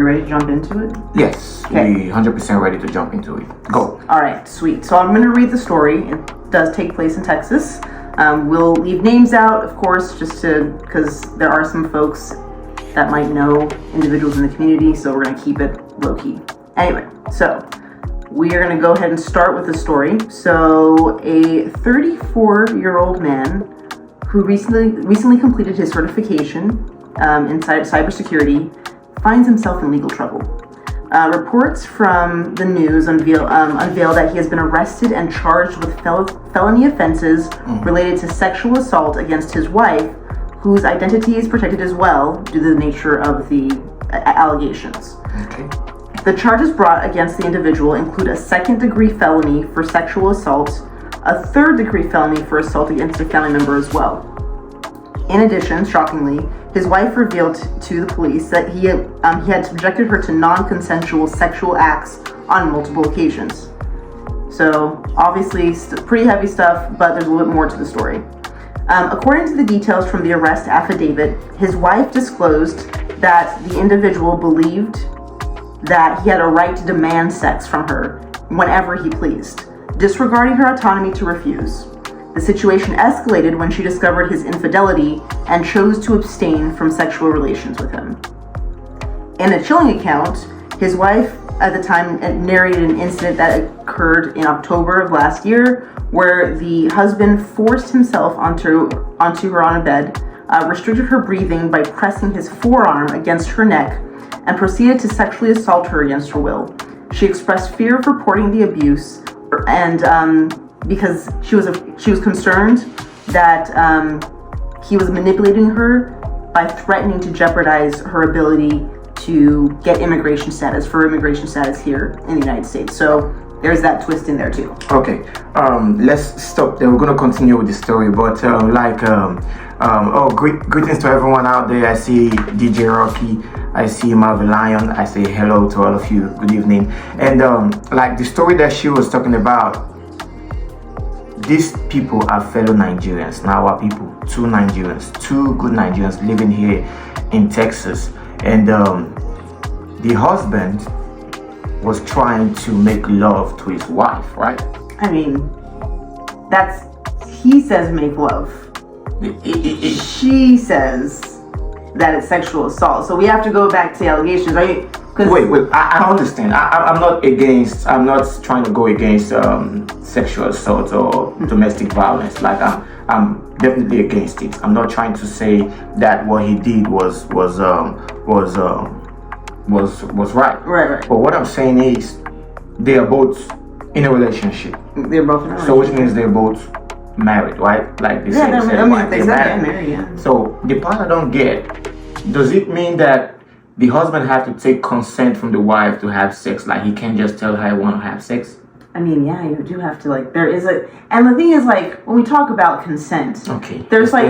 You ready to jump into it? Yes, Okay. we 100% ready to jump into it. Go. All right, sweet. So I'm going to read the story. It does take place in Texas. We'll leave names out, of course, because there are some folks that might know individuals in the community, so we're going to keep it low-key. Anyway, so we are going to go ahead and start with the story. So a 34-year-old man who recently completed his certification in cybersecurity finds himself in legal trouble. Reports from the news unveil that he has been arrested and charged with felony offenses related to sexual assault against his wife, whose identity is protected as well due to the nature of the allegations. Okay. The charges brought against the individual include a second-degree felony for sexual assault, a third-degree felony for assault against a family member as well. In addition, shockingly, his wife revealed to the police that he had subjected her to non-consensual sexual acts on multiple occasions. So, obviously, pretty heavy stuff, but there's a little bit more to the story. According to the details from the arrest affidavit, his wife disclosed that the individual believed that he had a right to demand sex from her whenever he pleased, disregarding her autonomy to refuse. The situation escalated when she discovered his infidelity and chose to abstain from sexual relations with him. In a chilling account, his wife at the time narrated an incident that occurred in October of last year, where the husband forced himself onto her on a bed, restricted her breathing by pressing his forearm against her neck, and proceeded to sexually assault her against her will. She expressed fear of reporting the abuse, and because she was concerned that he was manipulating her by threatening to jeopardize her ability to get immigration status here in the United States. So there's that twist in there too. Okay, let's stop there. We're gonna continue with the story, but greetings to everyone out there. I see DJ Rocky, I see Marvin Lion. I say hello to all of you. Good evening. And like the story that she was talking about, these people are fellow Nigerians, now our people, two good Nigerians living here in Texas. And the husband was trying to make love to his wife, right? I mean, he says make love. She says that it's sexual assault. So we have to go back to the allegations, right? Wait, I understand. I'm not trying to go against sexual assault or domestic violence. Like I'm definitely against it. I'm not trying to say that what he did was right. Right. But what I'm saying is they are both in a relationship. They're both in a relationship. So which means they're both married, right? Like they they're married. married, yeah. So the part I don't get, does it mean that the husband have to take consent from the wife to have sex? Like he can't just tell her I want to have sex? I mean, yeah, you do have to, and the thing is, like, when we talk about consent, okay, there's when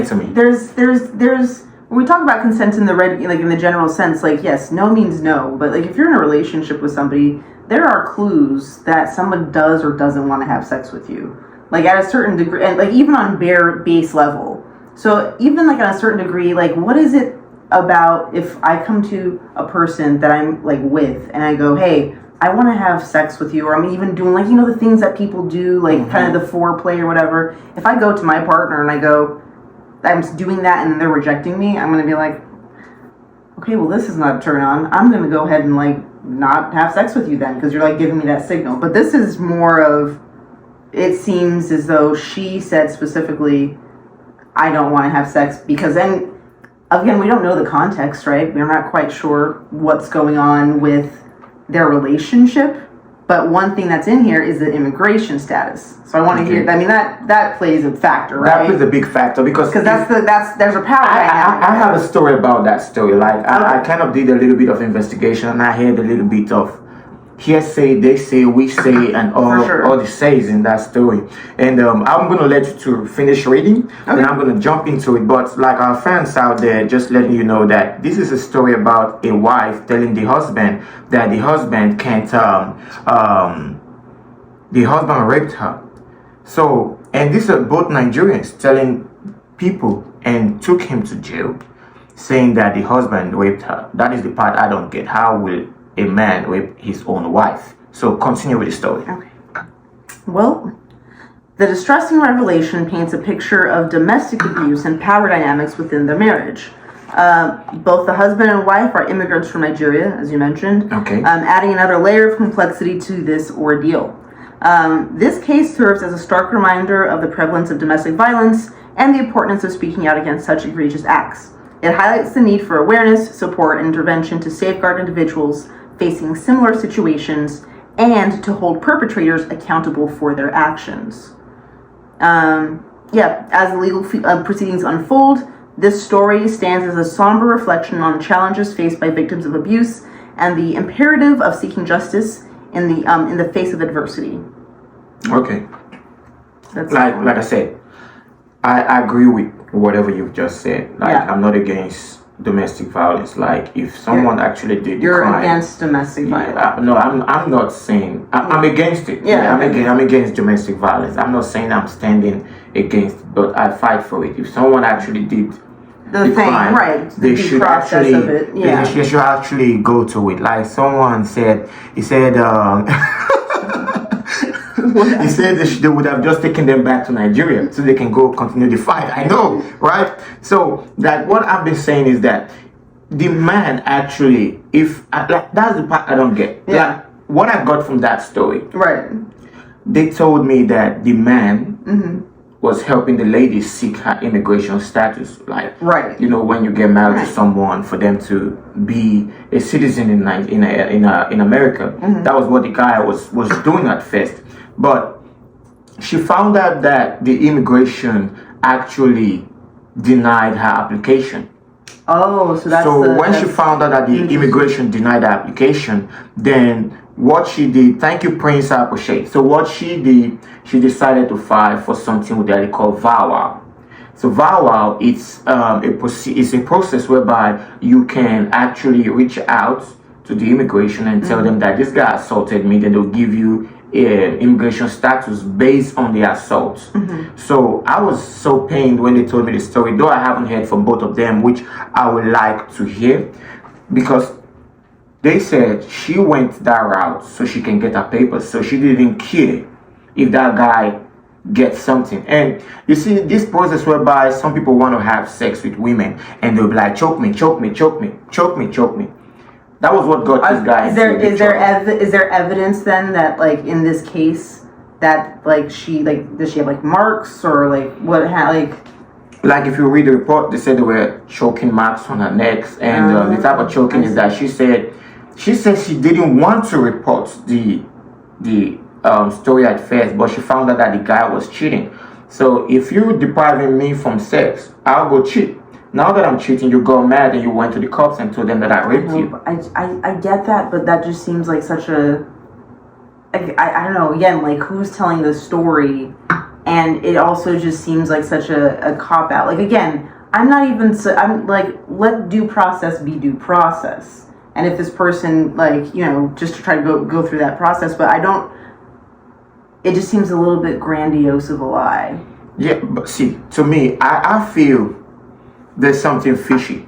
we talk about consent in the general sense, like, yes, no means no, but like if you're in a relationship with somebody, there are clues that someone does or doesn't want to have sex with you, like at a certain degree, and like even on bare base level. So even like on a certain degree, like what is it about if I come to a person that I'm like with and I go, hey, I want to have sex with you, or I'm even doing like, the things that people do, like kind of the foreplay or whatever. If I go to my partner and I go, I'm doing that and they're rejecting me, I'm going to be like, okay, well, this is not a turn on. I'm going to go ahead and like not have sex with you then, because you're like giving me that signal. But this is more of, it seems as though she said specifically, I don't want to have sex, because then, again, we don't know the context, right? We're not quite sure what's going on with their relationship, but one thing that's in here is the immigration status. So I want to hear. I mean, that plays a factor, right? That plays a big factor because there's a power. I have a story about that story. Like I kind of did a little bit of investigation and I heard a little bit of hearsay, they say, we say, and all the says in that story. And I'm gonna let you to finish reading, and I'm gonna jump into it. But like our fans out there, just letting you know that this is a story about a wife telling the husband that the husband can't, the husband raped her. So, and these are both Nigerians telling people and took him to jail, saying that the husband raped her. That is the part I don't get. How will a man rape his own wife? So continue with the story. Okay. Well, the distressing revelation paints a picture of domestic abuse and power dynamics within the marriage. Both the husband and wife are immigrants from Nigeria, as you mentioned, Okay. Adding another layer of complexity to this ordeal. This case serves as a stark reminder of the prevalence of domestic violence and the importance of speaking out against such egregious acts. It highlights the need for awareness, support, and intervention to safeguard individuals facing similar situations and to hold perpetrators accountable for their actions. As the legal proceedings unfold, this story stands as a somber reflection on the challenges faced by victims of abuse and the imperative of seeking justice in the face of adversity. Okay. That's Like I said, I agree with whatever you've just said. Like, Yeah. I'm not against domestic violence. Like, if someone actually did the You're crime, against domestic violence. no, I'm not saying I'm against it. Yeah. I'm against domestic violence. I'm not saying I'm standing against it, but I fight for it. If someone actually did The thing, crime, right? they The should process actually of it. Yeah. they should actually go to it. Like someone said, he said he said they would have just taken them back to Nigeria so they can go continue the fight. I know, right? So that what I've been saying is that the man actually, like, that's the part I don't get. Yeah. Like, what I got from that story, Right. they told me that the man was helping the lady seek her immigration status. Like, Right. you know, when you get married to someone, for them to be a citizen in America. That was what the guy was doing at first. But she found out that the immigration actually denied her application. Oh, so that's So when she found out that the immigration denied the application, then what she did, thank you, Prince Apochet. So what she did, she decided to file for something that they call VAWA. So VAWA, it's a process whereby you can actually reach out to the immigration and tell them that this guy assaulted me, then they'll give you immigration status based on the assault. So I was so pained when they told me the story, though I haven't heard from both of them, which I would like to hear, because they said she went that route so she can get her papers, so she didn't care if that guy gets something. And you see this process whereby some people want to have sex with women and they'll be like, choke me, choke me, choke me, choke me, choke me. That was what got this guy. Is there evidence then that, like, in this case, that, like, does she have like marks or like what like if you read the report, they said there were choking marks on her neck, and the type of choking is that she said she didn't want to report the story at first, but she found out that the guy was cheating. So if you're depriving me from sex, I'll go cheat. Now that I'm cheating, you got mad and you went to the cops and told them that I raped you. I get that, but that just seems like such a I don't know, again, like, who's telling the story? And it also just seems like such a cop out. Like, again, I'm like, let due process be due process. And if this person, like, you know, just to try to go through that process, but it just seems a little bit grandiose of a lie. Yeah, but see, to me, I feel there's something fishy.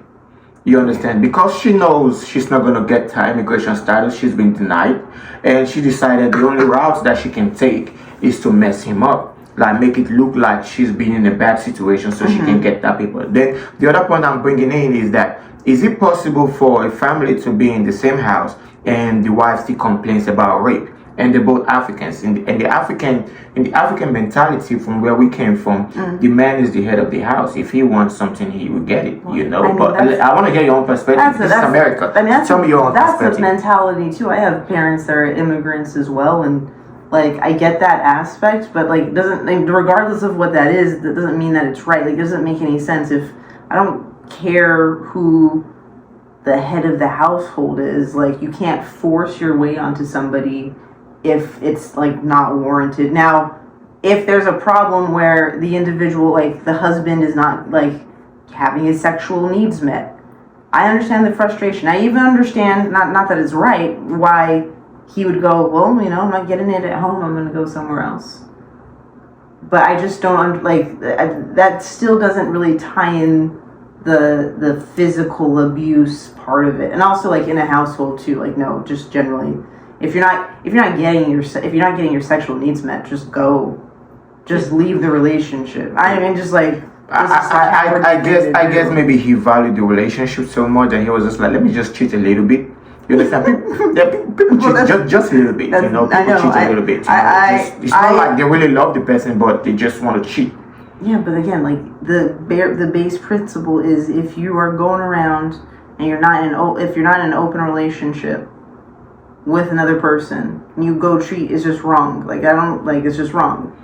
You understand? Because she knows she's not going to get her immigration status, she's been denied, and she decided the only route that she can take is to mess him up, like make it look like she's been in a bad situation so she can get that paper. Then the other point I'm bringing in is that, is it possible for a family to be in the same house and the wife still complains about rape? And they're both Africans. In the African mentality, from where we came from, the man is the head of the house. If he wants something, he will get it. You know. But I want to hear your own perspective. This is America. I mean, tell me your own perspective. That's a mentality too. I have parents that are immigrants as well, and like, I get that aspect, but like, regardless of what that is, that doesn't mean that it's right. Like, it doesn't make any sense. If I don't care who the head of the household is, like, you can't force your way onto somebody if it's, like, not warranted. Now, if there's a problem where the individual, like, the husband is not, like, having his sexual needs met, I understand the frustration. I even understand, not that it's right, why he would go, well, you know, I'm not getting it at home, I'm going to go somewhere else. But I just don't, that still doesn't really tie in the physical abuse part of it, and also like in a household too. Like no, just generally, if you're not getting your sexual needs met, just go, just leave the relationship. I mean, just like. I guess maybe he valued the relationship so much that he was just like, let me just cheat a little bit. You understand? People cheat just a little bit. You know, people cheat a little bit. It's not like they really love the person, but they just want to cheat. Yeah, but again, like the base principle is if you are going around and if you're not in an open relationship with another person, and you go cheat, it's just wrong. Like it's just wrong.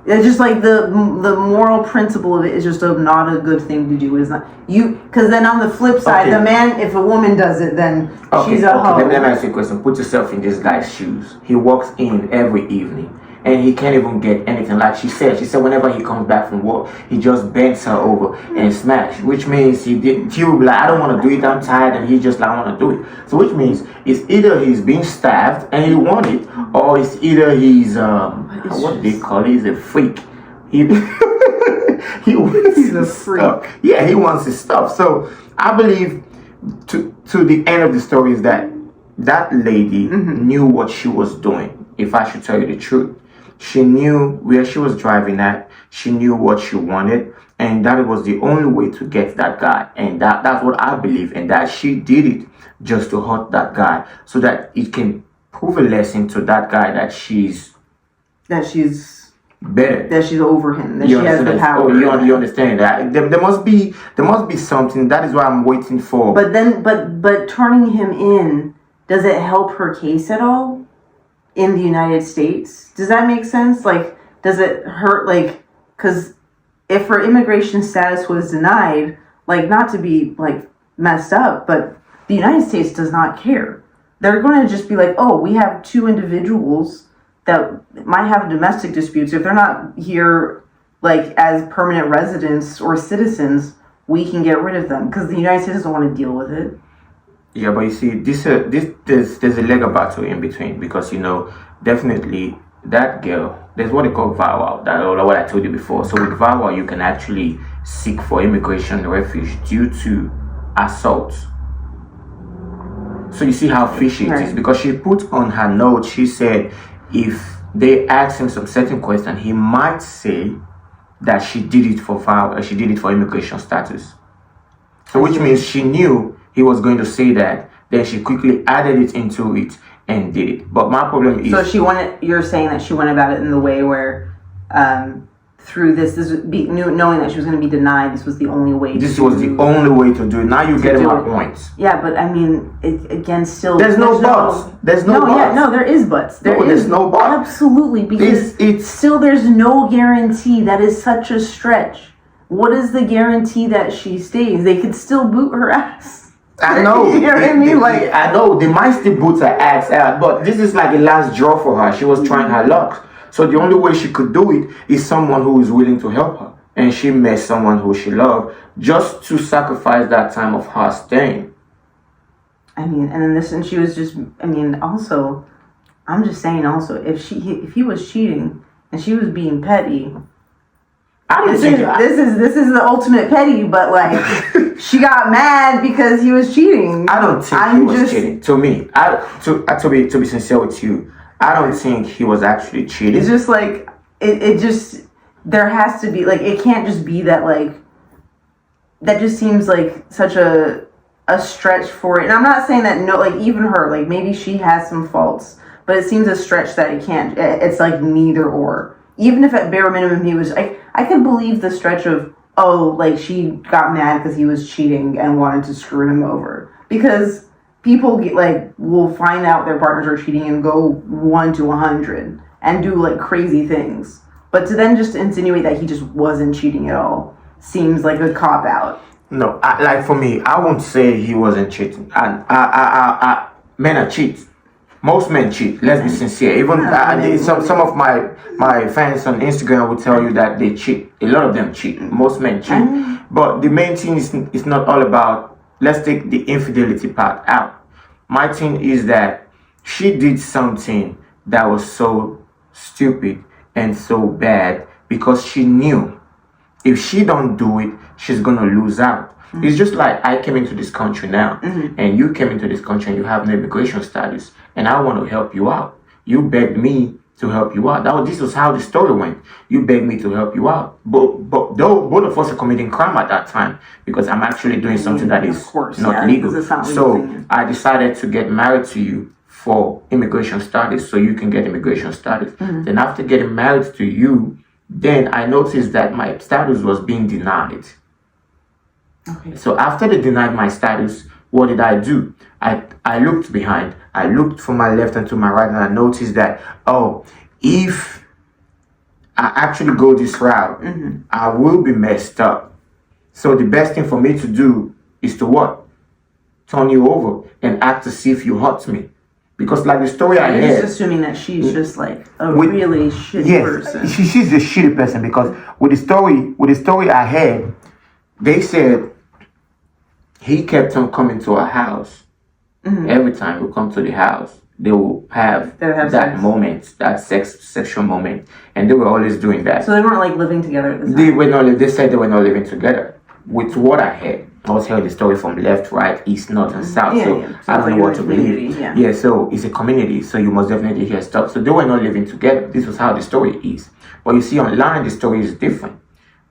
It's just like the moral principle of it is just not a good thing to do. It's not you, because then on the flip side, the man, if a woman does it, then she's a hoe. Let me ask you a question. Put yourself in this guy's shoes. He walks in every evening and he can't even get anything. Like she said whenever he comes back from work, he just bends her over and smash, which means she will be like, I don't want to do it, I'm tired, and he just like, I want to do it. So which means it's either he's being stabbed and he wants it, or it's either he's what they call it, he's a freak. He wants he's a freak. Stuff. Yeah, he wants his stuff. So I believe to the end of the story is that lady knew what she was doing. If I should tell you the truth, she knew where she was driving at. She knew what she wanted, and that was the only way to get that guy. And that's what I believe, and that she did it just to hurt that guy, so that it can prove a lesson to that guy that she's better, that she's over him, that she has the power. Oh, you understand that? There must be something. That is what I'm waiting for. But then, but turning him in, does it help her case at all? In the United States, does that make sense? Like, does it hurt? Like, because if her immigration status was denied, like, not to be like messed up, but the United States does not care. They're going to just be like, oh, we have two individuals that might have domestic disputes. If they're not here, like, as permanent residents or citizens, we can get rid of them because the United States doesn't want to deal with it. Yeah, but you see, there's a legal battle in between, because definitely that girl, there's what they call VAWA. That's what I told you before. So with VAWA, you can actually seek for immigration refuge due to assault. So you see how fishy it is, because she put on her note, she said if they ask him some certain question, he might say that she did it for VAWA, she did it for immigration status. So which means she knew he was going to say that, then she quickly added it into it and did it. But my problem is... So you're saying that she went about it in the way where, through knowing that she was going to be denied, this was the only way This was the only way to do it. Now you get my point. Yeah, but I mean, again, still... There's no buts. There's no buts. Yeah, no, there is buts. There's no buts. Absolutely, because still there's no guarantee. That is such a stretch. What is the guarantee that she stays? They could still boot her ass. I know. You know what I mean? I know they might still boot her ass out, but this is like a last draw for her. She was trying her luck, so the only way she could do it is someone who is willing to help her, and she met someone who she loved just to sacrifice that time of her staying. I mean, and she was just. I mean, also, I'm just saying. Also, if he was cheating and she was being petty. This is the ultimate petty, but like she got mad because he was cheating. I don't think he was cheating. To me, to be sincere with you, I don't think he was actually cheating. It's just like it just, there has to be, like, it can't just be that, like, that just seems like such a stretch for it. And I'm not saying that, no, like, even her, like, maybe she has some faults, but it seems a stretch that it's like neither or. Even if at bare minimum he was, I could believe the stretch of, oh, like, she got mad because he was cheating and wanted to screw him over. Because people will find out their partners are cheating and go 1 to 100 and do, like, crazy things. But to then just insinuate that he just wasn't cheating at all seems like a cop-out. No, like, for me, I won't say he wasn't cheating. Men are cheat. Most men cheat. Let's be sincere. Even some of my fans on Instagram will tell you that they cheat. A lot of them cheat. Most men cheat. But the main thing is not all about. Let's take the infidelity part out. My thing is that she did something that was so stupid and so bad because she knew if she don't do it, she's gonna lose out. It's just like I came into this country now, and you came into this country and you have no immigration status, and I want to help you out. You begged me to help you out. This was how the story went. You begged me to help you out. But though both of us are committing crime at that time, because I'm actually doing something that is not legal. So I decided to get married to you for immigration status, so you can get immigration status. Then after getting married to you, then I noticed that my status was being denied. Okay. So after they denied my status, what did I do? I looked behind. I looked from my left and to my right, and I noticed that, if I actually go this route, I will be messed up. So the best thing for me to do is to what? Turn you over and act to see if you hurt me. Because like the story I You're had, just assuming that she's just like a really shitty person. She's a shitty person, because with the story I had, they said he kept on coming to our house. Every time we come to the house, they will have that sex. moment, that sexual moment, and they were always doing that. So they weren't like living together at the time. They said they were not living together. With what I heard, I was hearing the story from left, right, east, north, and south. So I don't know what to believe. Yeah, so it's a community, so you must definitely hear stuff. So they were not living together. This was how the story is. But you see online, the story is different.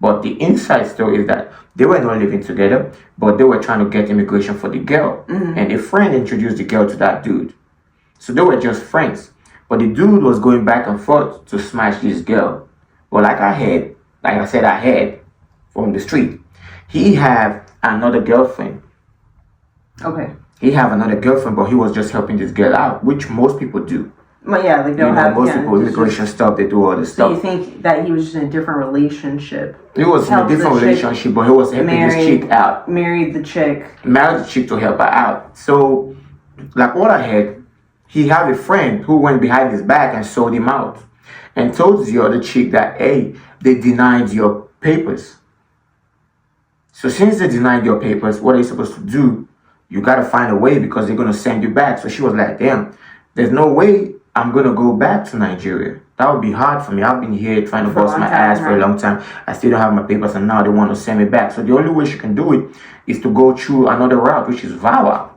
But the inside story is that they were not living together, but they were trying to get immigration for the girl. And a friend introduced the girl to that dude. So they were just friends. But the dude was going back and forth to smash this girl. But like I said from the street, he had another girlfriend. Okay. He have another girlfriend, but he was just helping this girl out, which most people do. Well, yeah, like they'll have most people immigration stuff. They do all this stuff. So you think that he was just in a different relationship? He was in a different relationship, but he was helping this chick out. Married the chick To help her out. So, like what I had, he had a friend who went behind his back and sold him out, and told the other chick that, hey, they denied your papers. So since they denied your papers, what are you supposed to do? You gotta find a way, because they're gonna send you back. So she was like, damn, there's no way I'm gonna go back to Nigeria. That would be hard for me. I've been here trying to bust my ass for a long time. I still don't have my papers, and now they want to send me back. So the only way she can do it is to go through another route, which is VAWA.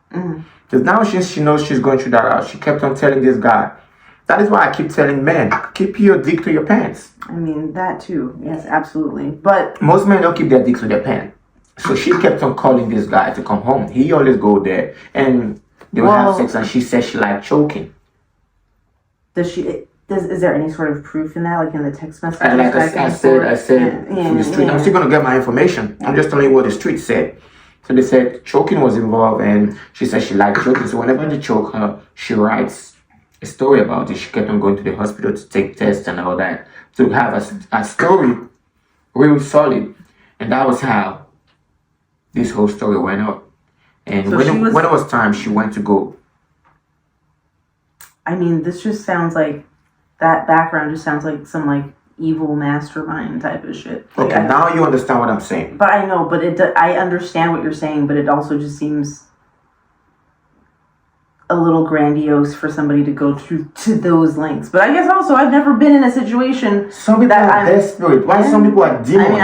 Because now since she knows she's going through that route, she kept on telling this guy. That is why I keep telling men, keep your dick to your pants. I mean, that too. Yes, absolutely. But most men don't keep their dicks to their pants. So she kept on calling this guy to come home. He always go there, and they would have sex, and she said she liked choking. Is there any sort of proof in that, like in the text message? And like I said from the street, I'm still gonna get my information. I'm just telling you what the street said. So they said choking was involved, and she said she liked choking. So whenever they choke her, she writes a story about it. She kept on going to the hospital to take tests and all that, to have a story real solid. And that was how this whole story went up. And so when it was time, she went to go. I mean, this just sounds like, that background just sounds like some like evil mastermind type of shit. Like, okay, now you understand what I'm saying. But I know, I understand what you're saying, but it also just seems a little grandiose for somebody to go to those lengths. But I guess also I've never been in a situation. Some people are desperate. Why some people are demons? I mean,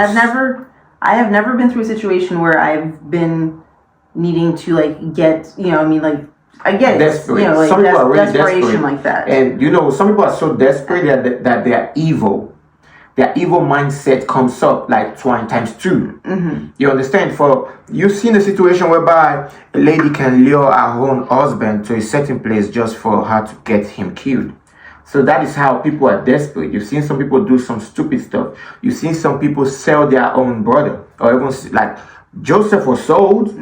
I have never been through a situation where I've been needing to like get, I get desperate. It. Some people are really desperate like that. And some people are so desperate that they are evil. Their evil mindset comes up like 2 times 2. You understand? For you've seen a situation whereby a lady can lure her own husband to a certain place just for her to get him killed. So that is how people are desperate. You've seen some people do some stupid stuff. You've seen some people sell their own brother, or even like Joseph was sold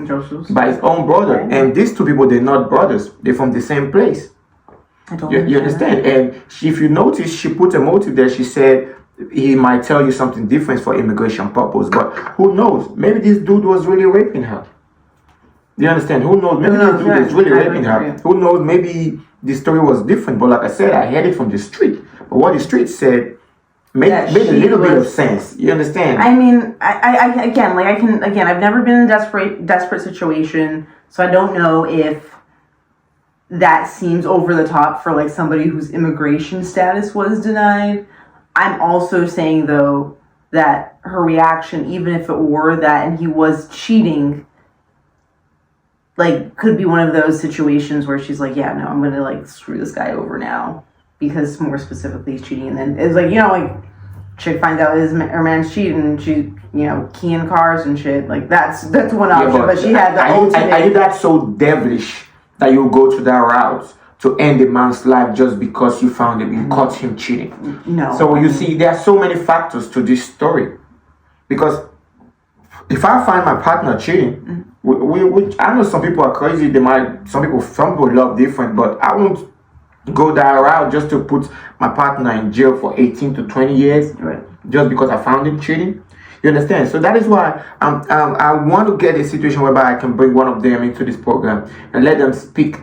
by his own brother, right. And these two people, they're not brothers. They're from the same place. You understand? And if you notice, she put a motive there. She said he might tell you something different for immigration purpose, but who knows? Maybe this dude was really raping her. You understand? Who knows? Maybe this dude is really raping her. Who knows? Maybe the story was different. But like I said, I heard it from the street. But what the street said made a little bit of sense. You understand? I mean, I've never been in a desperate situation, so I don't know if that seems over the top for like somebody whose immigration status was denied. I'm also saying though that her reaction, even if it were that and he was cheating, like, could be one of those situations where she's like, yeah, no, I'm gonna like screw this guy over now because more specifically he's cheating. And then it's like, like chick finds out her man's cheating and she, keying cars and shit. Like that's one option, but she had the ultimate. Are you that so devilish that you go to that route to end a man's life just because you found him, you caught him cheating? No. So you see, there are so many factors to this story. Because if I find my partner cheating, I know some people are crazy. Some people love different, but I won't go that route just to put my partner in jail for 18 to 20 years, right, just because I found him cheating. You understand? So that is why I want to get a situation whereby I can bring one of them into this program and let them speak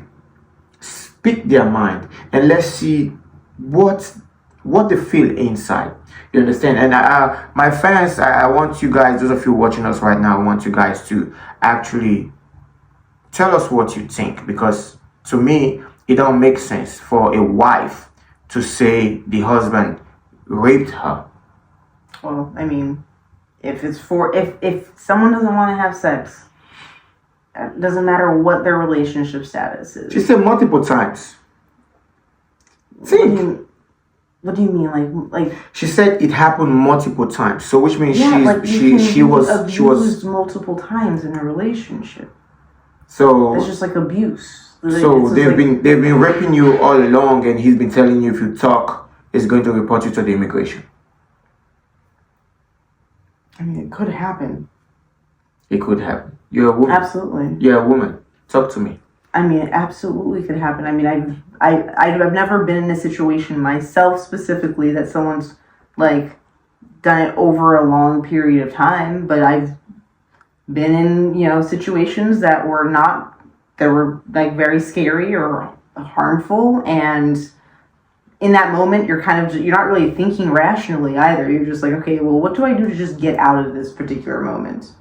their mind, and let's see what they feel inside. You understand? And my fans, I want you guys, those of you watching us right now, I want you guys to actually tell us what you think, because to me it don't make sense for a wife to say the husband raped her. Well, I mean, if someone doesn't want to have sex, it doesn't matter what their relationship status is. She said multiple times. Think. What do you mean, like? She said it happened multiple times. So which means she was abused multiple times in a relationship. So it's just like abuse. So they've been raping you all along, and he's been telling you if you talk, he's going to report you to the immigration. I mean, it could happen. It could happen. You're a woman. Absolutely. You're a woman. Talk to me. I mean, it absolutely could happen. I mean, I've never been in a situation myself specifically that someone's like done it over a long period of time, but I've been in, situations that were like very scary or harmful, and in that moment you're not really thinking rationally either. You're just like, okay, well, what do I do to just get out of this particular moment?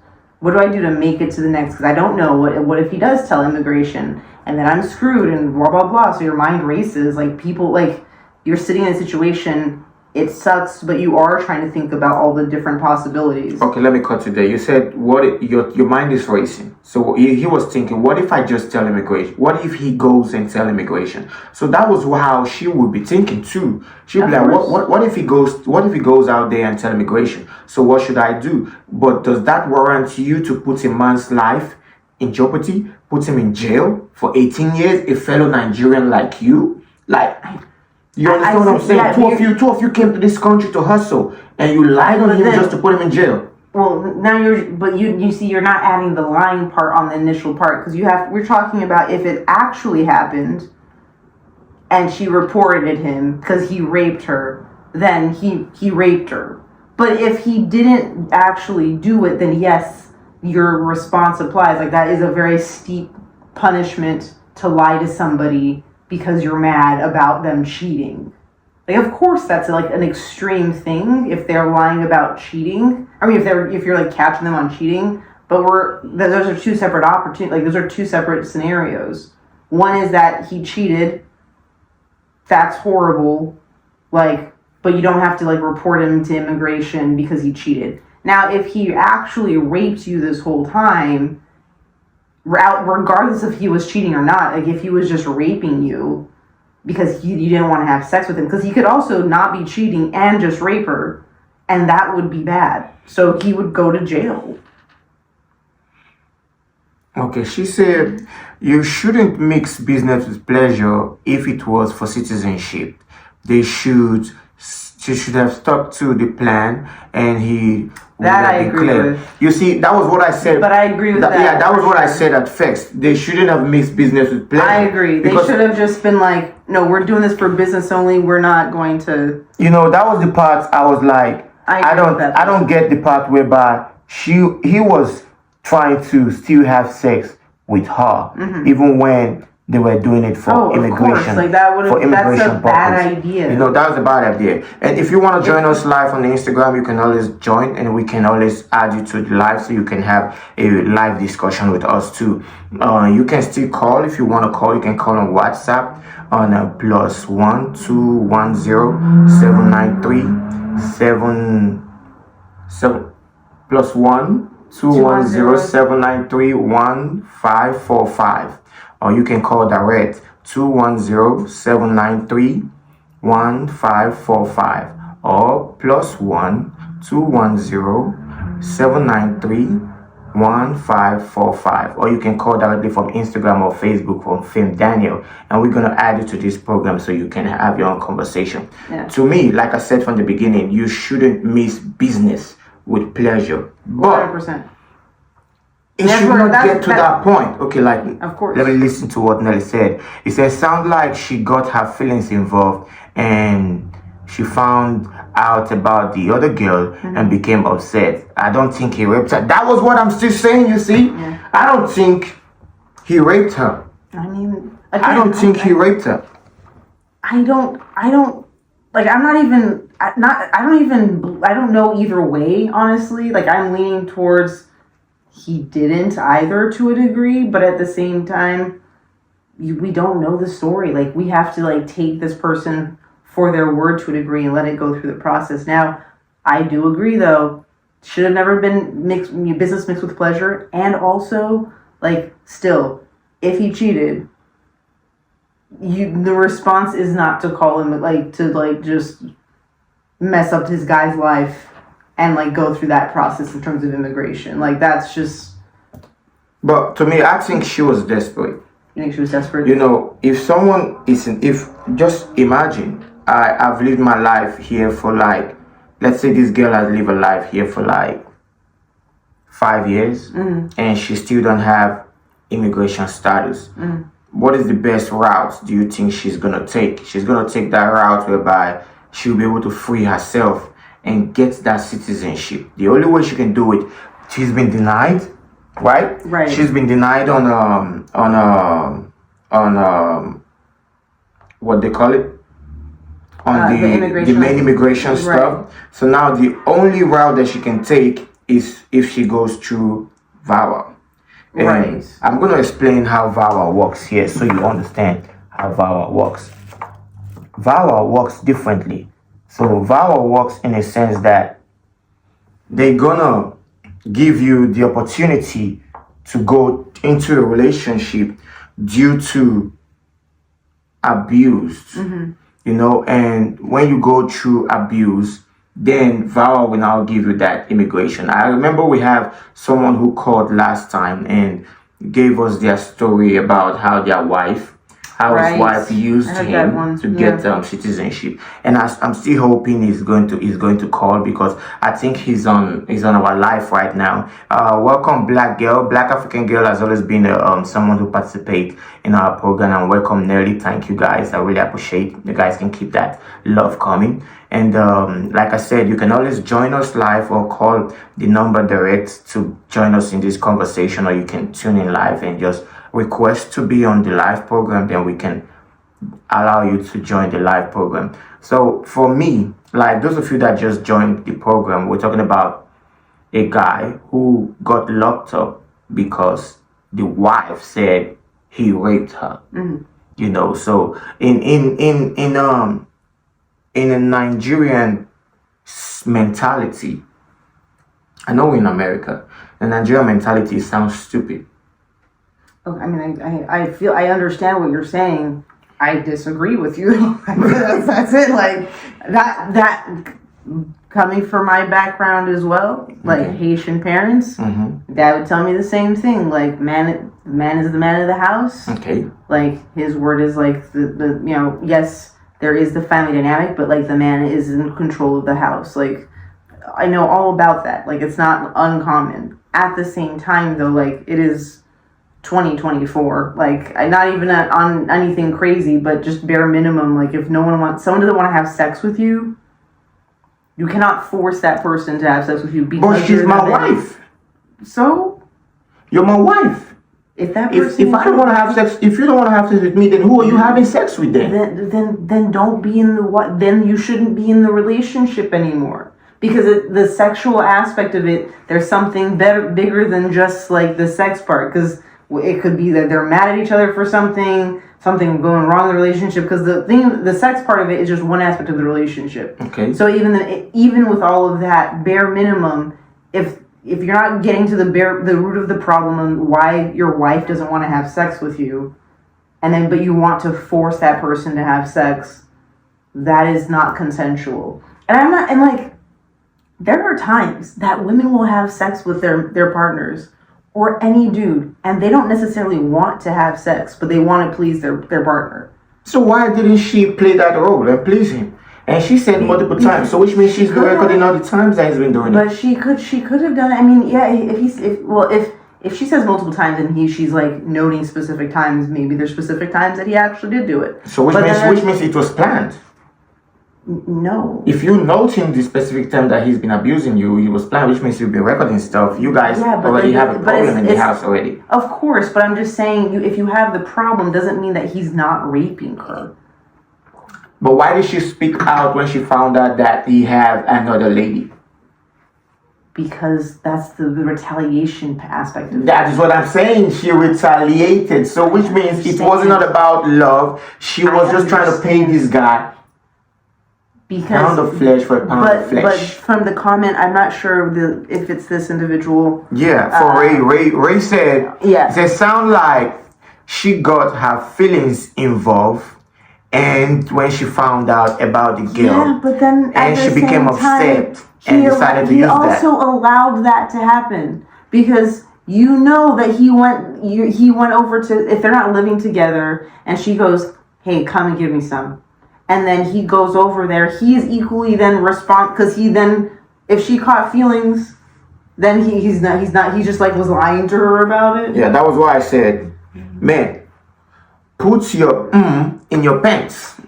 What do I do to make it to the next? Because I don't know what if he does tell immigration and then I'm screwed and blah, blah, blah. So your mind races. Like, people, like, you're sitting in a situation, it sucks, but you are trying to think about all the different possibilities. Okay, let me cut you there. You said your mind is racing. So he was thinking, what if I just tell immigration? What if he goes and tell immigration? So that was how she would be thinking too. She would be like, what if he goes out there and tell immigration? So what should I do? But does that warrant you to put a man's life in jeopardy? Put him in jail for 18 years? A fellow Nigerian like you? Like, you understand what I'm saying? Yeah, two of you came to this country to hustle, and you lied on him just to put him in jail. Well, now you see, you're not adding the lying part on the initial part, because we're talking about if it actually happened, and she reported him because he raped her, then he raped her. But if he didn't actually do it, then yes, your response applies. Like, that is a very steep punishment to lie to somebody because you're mad about them cheating. Like, of course that's like an extreme thing if they're lying about cheating. I mean, if you're like catching them on cheating, but those are two separate opportunities. Like, those are two separate scenarios. One is that he cheated. That's horrible. Like, but you don't have to like report him to immigration because he cheated. Now, if he actually raped you this whole time, regardless if he was cheating or not, like if he was just raping you because you didn't want to have sex with him, because he could also not be cheating and just rape her, and that would be bad. So he would go to jail. Okay, she said you shouldn't mix business with pleasure if it was for citizenship. She should have stuck to the plan, and he would that have I agree declared. With. You see, that was what I said. But I agree with that. Yeah, that was what I said at first. They shouldn't have mixed business with pleasure. I agree. They should have just been like, no, we're doing this for business only. We're not going to. That was the part I was like, I don't get the part whereby he was trying to still have sex with her, even when they were doing it for immigration. Of course. Like, that's a bad idea. That was a bad idea. And if you want to join us live on the Instagram, you can always join, and we can always add you to the live so you can have a live discussion with us too. You can still call if you want to call. You can call on WhatsApp on +1 2 1 0 793 So +1 210 793 1545, or you can call direct 210 793 1545, or +1 210 793 1545, or you can call directly from Instagram or Facebook from Fame Daniel, and we're gonna add you to this program so you can have your own conversation. Yeah. To me, like I said from the beginning, you shouldn't mix business with pleasure, but 100%. it should not get to that point. Okay, like, of course. let me listen to what Nelly said. It says, sound like she got her feelings involved and she found out about the other girl and became upset. I don't think he raped her. That was what I'm still saying, you see? Yeah. I don't think he raped her. I mean, I don't think he raped her. I don't, like, I don't know either way, honestly. Like, I'm leaning towards he didn't either to a degree, but at the same time, we don't know the story. Like, we have to, like, take this person for their word to a degree and let it go through the process. Now, I do agree, though, should have never been business mixed with pleasure, and also, like, still, if he cheated, the response is not to call him, like, to, like, just mess up his guy's life and, like, go through that process in terms of immigration. Like, that's just... But to me, I think she was desperate. You think she was desperate? You know, if someone isn't, just imagine, I've lived my life here for, like, let's say this girl has lived a life here for, like, 5 years, and she still don't have immigration status. What is the best route do you think she's gonna take? She's gonna take that route whereby she'll be able to free herself and get that citizenship. The only way she can do it, she's been denied, right? Right. She's been denied on what they call it, on the main immigration stuff. So now the only route that she can take is if she goes through VAWA. And Right. I'm going to explain how VAWA works here so you understand how VAWA works. VAWA works differently. So VAWA works in a sense that they're going to give you the opportunity to go into a relationship due to abuse. You know, and when you go through abuse, then VAWA will now give you that immigration. I remember we have someone who called last time and gave us their story about how his wife used him to get citizenship, and I'm still hoping he's going to call, because I think he's on our live right now. Welcome, Black African Girl has always been someone who participates in our program, and welcome, Nelly. Thank you guys, I really appreciate you guys. Can keep that love coming. And like I said, you can always join us live or call the number direct to join us in this conversation, or you can tune in live and just request to be on the live program, then we can allow you to join the live program. So for me, like those of you that just joined the program, we're talking about a guy who got locked up because the wife said he raped her. You know, so in a Nigerian mentality, I know in America, the Nigerian mentality sounds stupid. I mean, I feel I understand what you're saying. I disagree with you. that's it. Like that coming from my background as well, like Haitian parents, that would tell me the same thing. Like man is the man of the house. Okay. Like his word is like the you know, yes, there is the family dynamic, but like the man is in control of the house. Like I know all about that. Like it's not uncommon. At the same time though, like it is 2024, like I not even on anything crazy, but just bare minimum. Like if someone doesn't want to have sex with you, you cannot force that person to have sex with you. Because but she's my wife. So you're my wife. If that person, if I don't want to have sex, if you don't want to have sex with me, then who are you having sex with then? Then don't be in the then you shouldn't be in the relationship anymore. Because the sexual aspect of it, there's something bigger than just like the sex part. Because it could be that they're mad at each other for something something going wrong in the relationship, because the sex part of it is just one aspect of the relationship. Okay. So even with all of that, bare minimum, if you're not getting to the root of the problem and why your wife doesn't want to have sex with you, but you want to force that person to have sex, that is not consensual. And there are times that women will have sex with their partners or any dude, and they don't necessarily want to have sex, but they want to please their partner. So why didn't she play that role and please him? And she said multiple times, so which means she's been recording all the times that he's been doing it. But she could have done it. I mean, yeah, if she says multiple times and she's like noting specific times, maybe there's specific times that he actually did do it. So which means it was planned. No. If you noting the specific time that he's been abusing you, it was planned, which means you've been recording stuff. You guys already have a problem in the house already. Of course, but I'm just saying, if you have the problem, doesn't mean that he's not raping her. But why did she speak out when she found out that he had another lady? Because that's the retaliation aspect of it. That is what I'm saying. She retaliated. So which means it wasn't not about love. She was just trying to pay this guy. Because pound of flesh for a pound of flesh. But from the comment, I'm not sure if it's this individual. Yeah, for Ray said, it sound like she got her feelings involved, and when she found out about the girl, yeah, but then and she became upset and decided to use that. He also allowed that to happen because you know that he went over to, if they're not living together, and she goes, "Hey, come and give me some." And then he goes over there. He is equally then because if she caught feelings, then he's just like was lying to her about it. Yeah, that was why I said, man, put your in your pants.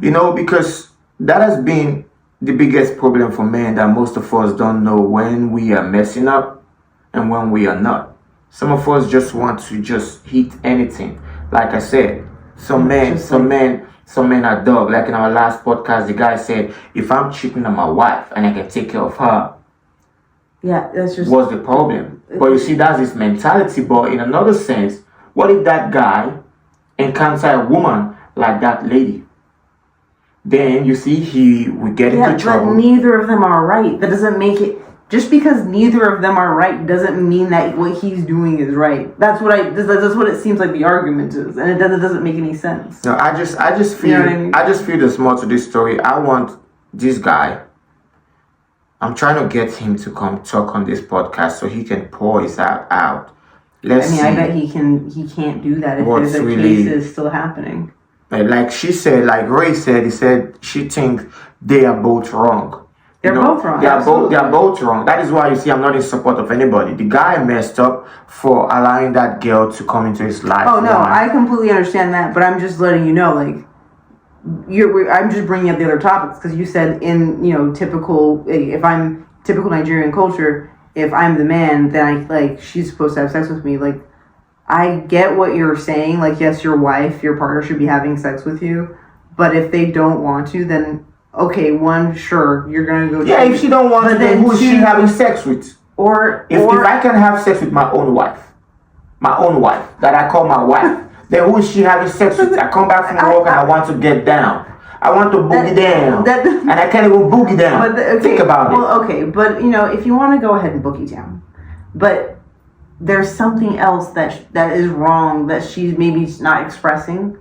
You know, because that has been the biggest problem for men, that most of us don't know when we are messing up and when we are not. Some of us just want to just hit anything. Like I said, some men are dog. Like in our last podcast, the guy said, if I'm cheating on my wife and I can take care of her, that's just what's the problem? But you see, that's his mentality. But in another sense, what if that guy encounters a woman like that lady? Then you see he will get into trouble. But neither of them are right. That doesn't make it. Just because neither of them are right doesn't mean that what he's doing is right. That's what it seems like the argument is, and it doesn't make any sense. No, I just feel, you know what I mean? I just feel there's more to this story. I want this guy. I'm trying to get him to come talk on this podcast so he can pour his heart out. Let's see. I bet he can't do that if there's a case is still happening. Like she said, like Ray said, he said she thinks they are both wrong. They're both wrong. They are both wrong. That is why you see I'm not in support of anybody. The guy messed up for allowing that girl to come into his life. Oh no, I completely understand that, but I'm just letting you know, like, I'm just bringing up the other topics because you said in typical Nigerian culture, if I'm the man, then she's supposed to have sex with me. Like, I get what you're saying. Like, yes, your partner should be having sex with you, but if they don't want to, then. Okay, sure, you're gonna go. Yeah, if she don't want to, then who is she having sex with? Or if I can have sex with my own wife that I call my wife, then who is she having sex with? I come back from work and I want to get down. I want to boogie down, and I can't even boogie down. Think about it. Well, okay, but if you want to go ahead and boogie down, but there's something else that is wrong that she's maybe not expressing.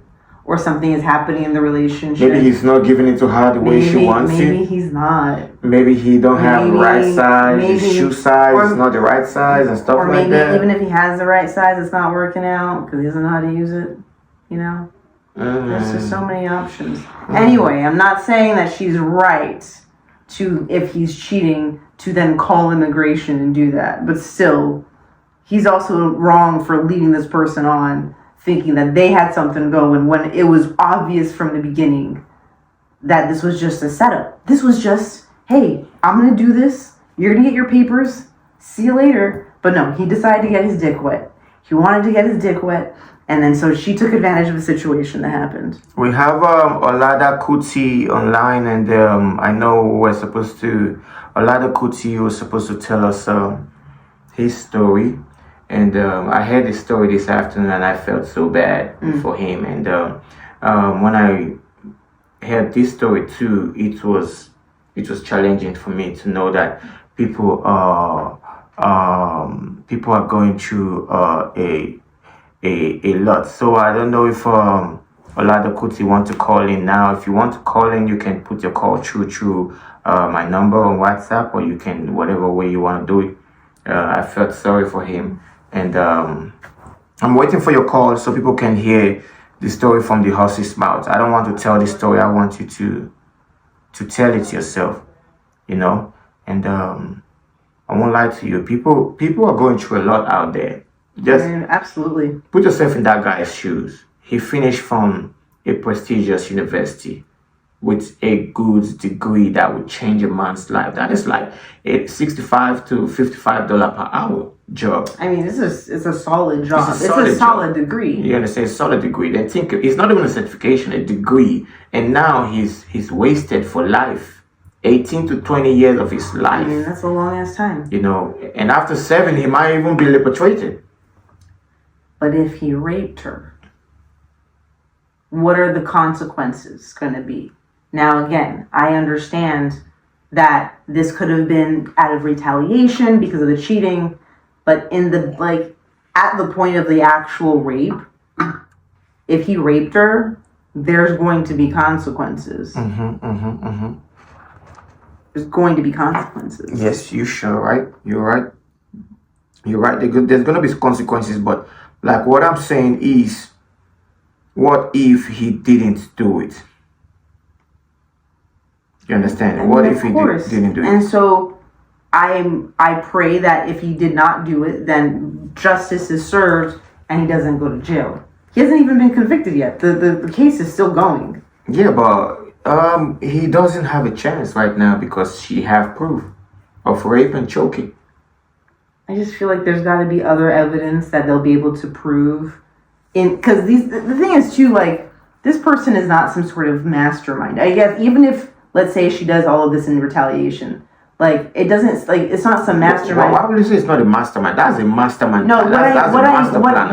Or something is happening in the relationship. Maybe he's not giving it to her the way she wants it. Maybe he's not. Maybe he don't have the right size. His shoe size is not the right size and stuff like that. Or maybe even if he has the right size, it's not working out because he doesn't know how to use it. There's just so many options. Anyway, I'm not saying that she's right to, if he's cheating, to then call immigration and do that. But still, he's also wrong for leading this person on, thinking that they had something going when it was obvious from the beginning that this was just a setup. This was just, hey, I'm going to do this. You're going to get your papers. See you later. But no, he decided to get his dick wet. He wanted to get his dick wet. And then so she took advantage of the situation that happened. We have Olada Kuti online, and I know Olada Kuti was supposed to tell us his story. And I heard this story this afternoon, and I felt so bad for him. And when I heard this story too, it was challenging for me to know that people are going through a lot. So I don't know if Olado Kuti want to call in now. If you want to call in, you can put your call through my number on WhatsApp, or you can whatever way you want to do it. I felt sorry for him, and I'm waiting for your call so people can hear the story from the horse's mouth. I don't want to tell the story. I want you to tell it yourself, And I won't lie to you. People are going through a lot out there. Just absolutely put yourself in that guy's shoes. He finished from a prestigious university with a good degree that would change a man's life. That is like a $65 to $55 per hour job. I mean, it's a solid job. It's a solid degree. You're gonna say solid degree. Then think it's not even a certification, a degree. And now he's wasted for life. 18 to 20 years of his life. I mean, that's a long ass time. And after 7, he might even be liberated. But if he raped her, what are the consequences going to be? Now, again, I understand that this could have been out of retaliation because of the cheating, but at the point of the actual rape, if he raped her, there's going to be consequences. There's going to be consequences. Yes, you're sure, right? You're right. There's going to be consequences, but like what I'm saying is, what if he didn't do it? You understand? What if he didn't do it? And so I pray that if he did not do it, then justice is served and he doesn't go to jail. He hasn't even been convicted yet. The case is still going. Yeah, but he doesn't have a chance right now because she have proof of rape and choking. I just feel like there's got to be other evidence that they'll be able to prove. Because the thing is too, like, this person is not some sort of mastermind. I guess even if, let's say, she does all of this in retaliation, like, it doesn't, like, it's not some mastermind. Why would you say it's not a mastermind? That's a mastermind. No,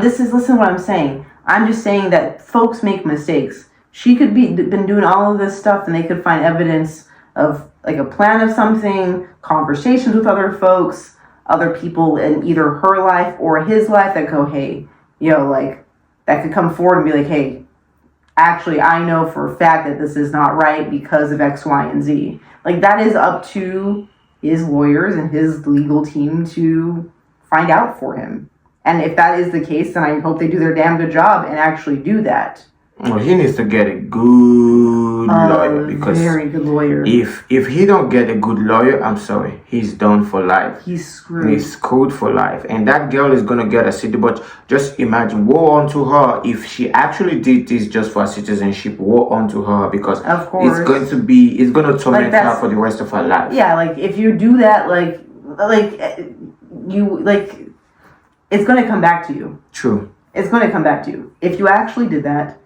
listen to what I'm saying. I'm just saying that folks make mistakes. She could been doing all of this stuff, and they could find evidence of like a plan of something, conversations with other folks, other people in either her life or his life that go, hey, like, that could come forward and be like, hey, actually, I know for a fact that this is not right because of X, Y, and Z. Like, that is up to his lawyers and his legal team to find out for him. And if that is the case, then I hope they do their damn good job and actually do that. Well, he needs to get a good lawyer, because very good lawyer. If he don't get a good lawyer, I'm sorry, he's done for life. He's screwed. He's screwed for life, and that girl is gonna get a city. But just imagine, woe unto her if she actually did this just for citizenship. Woe unto her, because of course it's going to torment her for the rest of her life. Yeah, like if you do that, it's gonna come back to you. True. It's going to come back to you. If you actually did that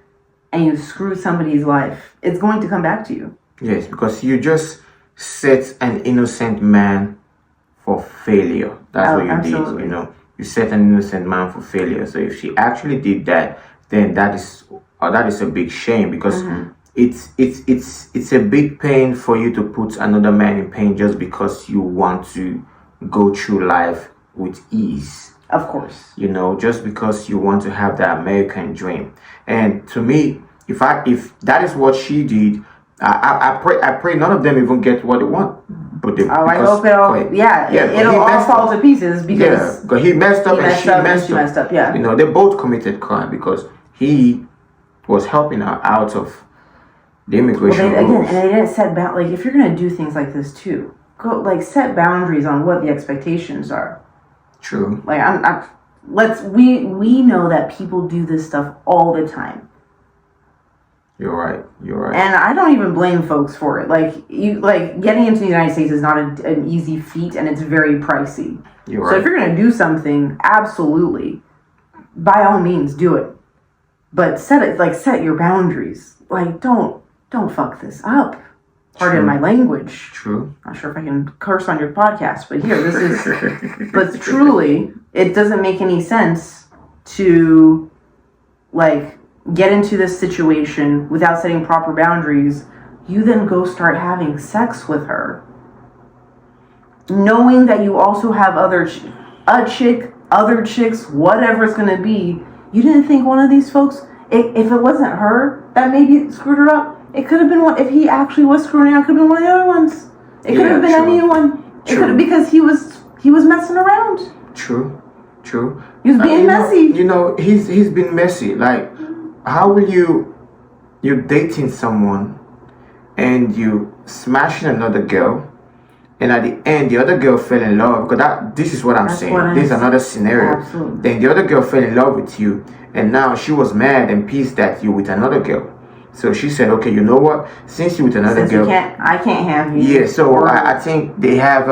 and you screw somebody's life, it's going to come back to you. Yes, because you just set an innocent man for failure. That's what you absolutely. did, You set an innocent man for failure. So if she actually did that, then that is a big shame, because it's a big pain for you to put another man in pain just because you want to go through life with ease. Of course. Just because you want to have the American dream. And to me, if that is what she did, I pray none of them even get what they want. But I hope it'll all fall to pieces, because because he messed up and she messed up. Yeah. They both committed crime, because he was helping her out of the immigration rules. And they didn't set if you're gonna do things like this too, go set boundaries on what the expectations are. True. We know that people do this stuff all the time. You're right. And I don't even blame folks for it. Getting into the United States is not an easy feat, and it's very pricey. You're right. So if you're going to do something, absolutely, by all means, do it. But set your boundaries. Don't fuck this up. Pardon my language. True. Not sure if I can curse on your podcast, but here, this is. But truly, it doesn't make any sense to, like, get into this situation without setting proper boundaries. You then go start having sex with her, knowing that you also have other chicks, whatever it's gonna be. You didn't think one of these folks, if it wasn't her that maybe screwed her up, it could have been one. If he actually was screwing out, it could have been one of the other ones. It could have been anyone. It could have, because he was messing around. True. He was being messy. He's been messy. Like, how will you're dating someone and you smashing another girl, and at the end the other girl fell in love, because this is what I'm saying. This is another scenario. Absolutely. Then the other girl fell in love with you, and now she was mad and pissed that you're with another girl. So she said, okay, you know what? Since you're with another girl, I can't have you. Yeah. So I think they have